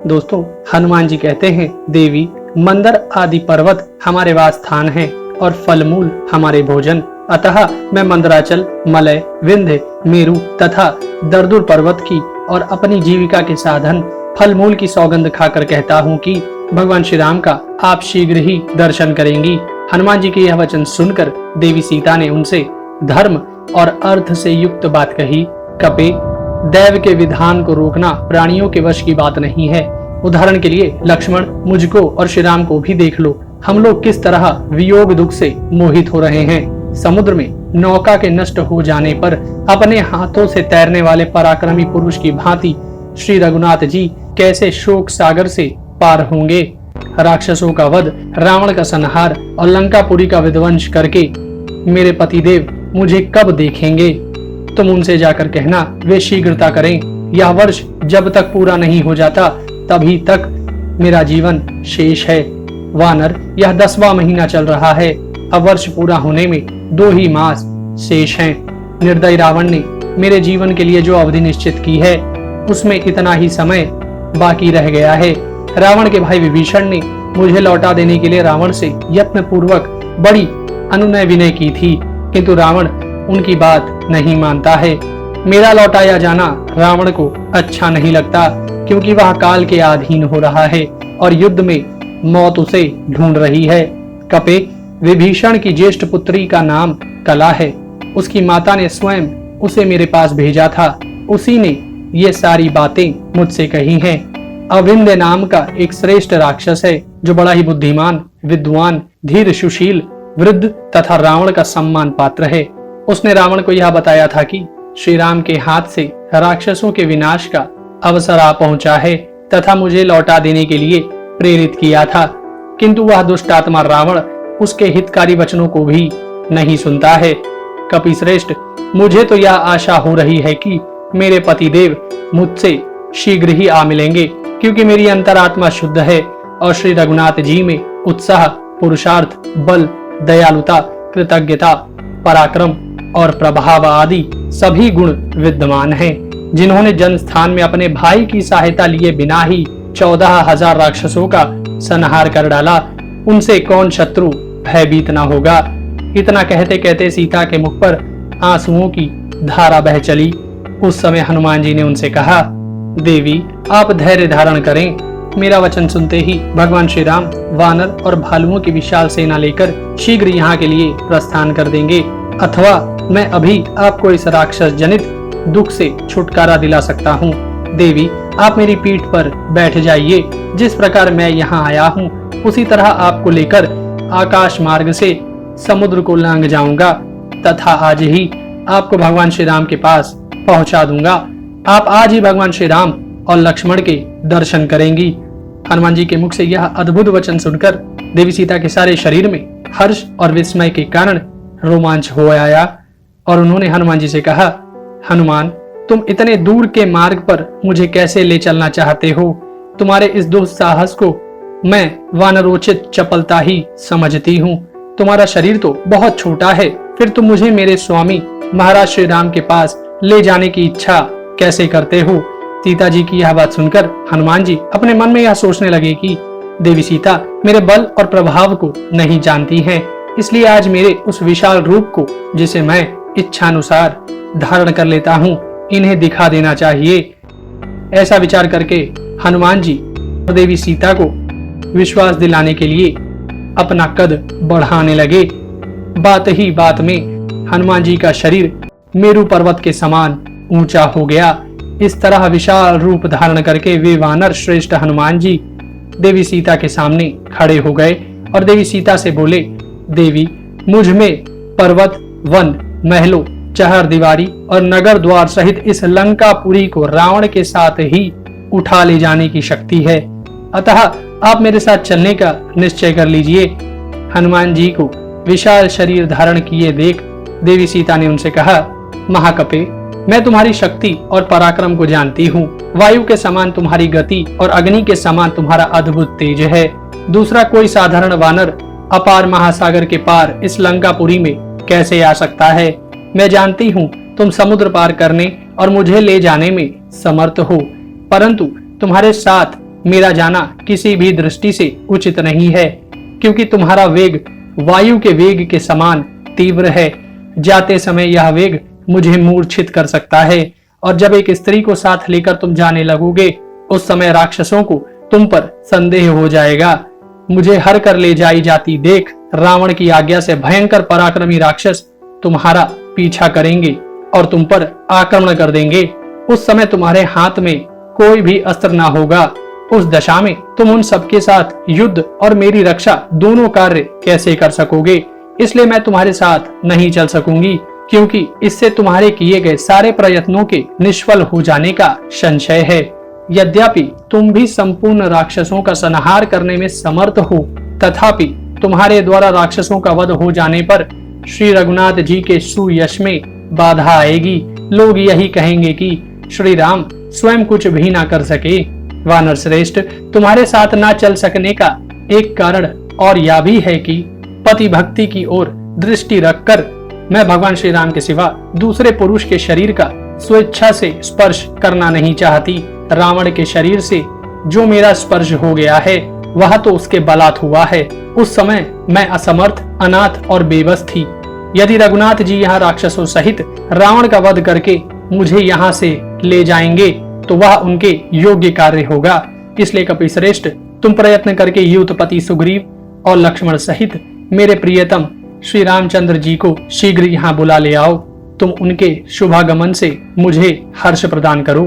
दोस्तों, हनुमान जी कहते हैं, देवी मंदर आदि पर्वत हमारे वासस्थान हैं और फलमूल हमारे भोजन। अतः मैं मंदराचल, मलय, विंध्य, मेरु तथा दरदुर पर्वत की और अपनी जीविका के साधन फलमूल की सौगंध खाकर कहता हूँ कि भगवान श्री राम का आप शीघ्र ही दर्शन करेंगी। हनुमान जी के यह वचन सुनकर देवी सीता ने उनसे धर्म और अर्थ से युक्त बात कही। कपे, दैव के विधान को रोकना प्राणियों के वश की बात नहीं है। उदाहरण के लिए लक्ष्मण, मुझको और श्री राम को भी देख लो। हम लोग किस तरह वियोग दुख से मोहित हो रहे हैं। समुद्र में नौका के नष्ट हो जाने पर अपने हाथों से तैरने वाले पराक्रमी पुरुष की भांति श्री रघुनाथ जी कैसे शोक सागर से पार होंगे। राक्षसों का वध, रावण का संहार और लंकापुरी का विध्वंस करके मेरे पतिदेव मुझे कब देखेंगे। तुम उनसे जाकर कहना वे शीघ्रता करें। यह वर्ष जब तक पूरा नहीं हो जाता तभी तक मेरा जीवन शेष है। वानर, यह 10वां महीना चल रहा है। अब वर्ष पूरा होने में 2 ही मास शेष हैं। निर्दयी रावण ने मेरे जीवन के लिए जो अवधि निश्चित की है उसमें इतना ही समय बाकी रह गया है। रावण के भाई विभीषण ने मुझे लौटा देने के लिए रावण से यत्न पूर्वक बड़ी अनुनय विनय की थी, किंतु रावण उनकी बात नहीं मानता है। मेरा लौटाया जाना रावण को अच्छा नहीं लगता, क्योंकि वह काल के अधीन हो रहा है और युद्ध में मौत उसे ढूंढ रही है। कपे, विभीषण की ज्येष्ठ पुत्री का नाम कला है। उसकी माता ने स्वयं उसे मेरे पास भेजा था। उसी ने ये सारी बातें मुझसे कही हैं। अविंध्य नाम का एक श्रेष्ठ राक्षस है जो बड़ा ही बुद्धिमान, विद्वान, धीर, सुशील, वृद्ध तथा रावण का सम्मान पात्र है। उसने रावण को यह बताया था कि श्री राम के हाथ से राक्षसों के विनाश का अवसर आ पहुंचा है तथा मुझे लौटा देने के लिए प्रेरित किया था, किंतु वह दुष्ट आत्मा रावण उसके हितकारी वचनों को भी नहीं सुनता है। कपिश्रेष्ठ, मुझे तो यह आशा हो रही है कि मेरे पतिदेव मुझसे शीघ्र ही आ मिलेंगे, क्योंकि मेरी अंतरात्मा शुद्ध है और श्री रघुनाथ जी में उत्साह, पुरुषार्थ, बल, दयालुता, कृतज्ञता, पराक्रम और प्रभाव आदि सभी गुण विद्यमान हैं। जिन्होंने जनस्थान में अपने भाई की सहायता लिए बिना ही 14,000 राक्षसों का संहार कर डाला, उनसे कौन शत्रु भयभीत न होगा। इतना कहते कहते सीता के मुख पर आंसुओं की धारा बह चली। उस समय हनुमान जी ने उनसे कहा, देवी आप धैर्य धारण करें। मेरा वचन सुनते ही भगवान श्री राम वानर और भालुओं की विशाल सेना लेकर शीघ्र यहाँ के लिए प्रस्थान कर देंगे, अथवा मैं अभी आपको इस राक्षस जनित दुख से छुटकारा दिला सकता हूँ। देवी आप मेरी पीठ पर बैठ जाइए। जिस प्रकार मैं यहाँ आया हूँ उसी तरह आपको लेकर आकाश मार्ग से समुद्र को लांग जाऊंगा तथा आज ही आपको भगवान श्री राम के पास पहुंचा दूंगा। आप आज ही भगवान श्री राम और लक्ष्मण के दर्शन करेंगी। हनुमान जी के मुख से यह अद्भुत वचन सुनकर देवी सीता के सारे शरीर में हर्ष और विस्मय के कारण रोमांच हो आया और उन्होंने हनुमान जी से कहा, हनुमान तुम इतने दूर के मार्ग पर मुझे कैसे ले चलना चाहते हो। तुम्हारे इस दुस्साहस को मैं वानरोचित चपलता ही समझती हूँ। तुम्हारा शरीर तो बहुत छोटा है, फिर तुम मुझे मेरे स्वामी महाराज श्री राम के पास ले जाने की इच्छा कैसे करते हो। सीता जी की यह बात सुनकर हनुमान जी अपने मन में यह सोचने लगे कि देवी सीता मेरे बल और प्रभाव को नहीं जानती हैं, इसलिए आज मेरे उस विशाल रूप को, जिसे मैं इच्छानुसार धारण कर लेता हूँ, इन्हें दिखा देना चाहिए। ऐसा विचार करके हनुमान जी देवी सीता को विश्वास दिलाने के लिए अपना कद बढ़ाने लगे। बात ही बात में हनुमान जी का शरीर मेरु पर्वत के समान ऊंचा हो गया। इस तरह विशाल रूप धारण करके वे वानर श्रेष्ठ हनुमान जी देवी सीता के सामने खड़े हो गए और देवी सीता से बोले, देवी मुझ में पर्वत, वन, महलों, चहर दीवारी और नगर द्वार सहित इस लंकापुरी को रावण के साथ ही उठा ले जाने की शक्ति है, अतः आप मेरे साथ चलने का निश्चय कर लीजिए। हनुमान जी को विशाल शरीर धारण किए देख देवी सीता ने उनसे कहा, महाकपे मैं तुम्हारी शक्ति और पराक्रम को जानती हूँ। वायु के समान तुम्हारी गति और अग्नि के समान तुम्हारा अद्भुत तेज है। दूसरा कोई साधारण वानर अपार महासागर के पार इस लंकापुरी में कैसे आ सकता है। मैं जानती हूँ तुम समुद्र पार करने और मुझे ले जाने में समर्थ हो, परंतु तुम्हारे साथ मेरा जाना किसी भी दृष्टि से उचित नहीं है, क्योंकि तुम्हारा वेग वायु के वेग के समान तीव्र है। जाते समय यह वेग मुझे मूर्छित कर सकता है, और जब एक स्त्री को साथ लेकर तुम जाने लगोगे, उस समय राक्षसों को तुम पर संदेह हो जाएगा। मुझे हर कर ले जाई जाती देख रावण की आज्ञा से भयंकर पराक्रमी राक्षस तुम्हारा पीछा करेंगे और तुम पर आक्रमण कर देंगे। उस समय तुम्हारे हाथ में कोई भी अस्त्र ना होगा। उस दशा में तुम उन सबके साथ युद्ध और मेरी रक्षा दोनों कार्य कैसे कर सकोगे? इसलिए मैं तुम्हारे साथ नहीं चल सकूंगी, क्योंकि इससे तुम्हारे किए गए सारे प्रयत्नों के निष्फल हो जाने का संशय है। यद्यपि तुम भी संपूर्ण राक्षसों का संहार करने में समर्थ हो, तथापि तुम्हारे द्वारा राक्षसों का वध हो जाने पर श्री रघुनाथ जी के सुयश में बाधा आएगी। लोग यही कहेंगे कि श्री राम स्वयं कुछ भी ना कर सके। वानर श्रेष्ठ, तुम्हारे साथ ना चल सकने का एक कारण और यह भी है कि पति भक्ति की ओर दृष्टि रखकर मैं भगवान श्री राम के सिवा दूसरे पुरुष के शरीर का स्वेच्छा से स्पर्श करना नहीं चाहती। रावण के शरीर से जो मेरा स्पर्श हो गया है वह तो उसके बलात् हुआ है। उस समय मैं असमर्थ, अनाथ और बेबस थी। यदि रघुनाथ जी यहाँ राक्षसों सहित रावण का वध करके मुझे यहाँ से ले जाएंगे तो वह उनके योग्य कार्य होगा। इसलिए कपिश्रेष्ठ, तुम प्रयत्न करके युद्धपति सुग्रीव और लक्ष्मण सहित मेरे प्रियतम श्री रामचंद्र जी को शीघ्र यहाँ बुला ले आओ। तुम उनके शुभागमन से मुझे हर्ष प्रदान करो।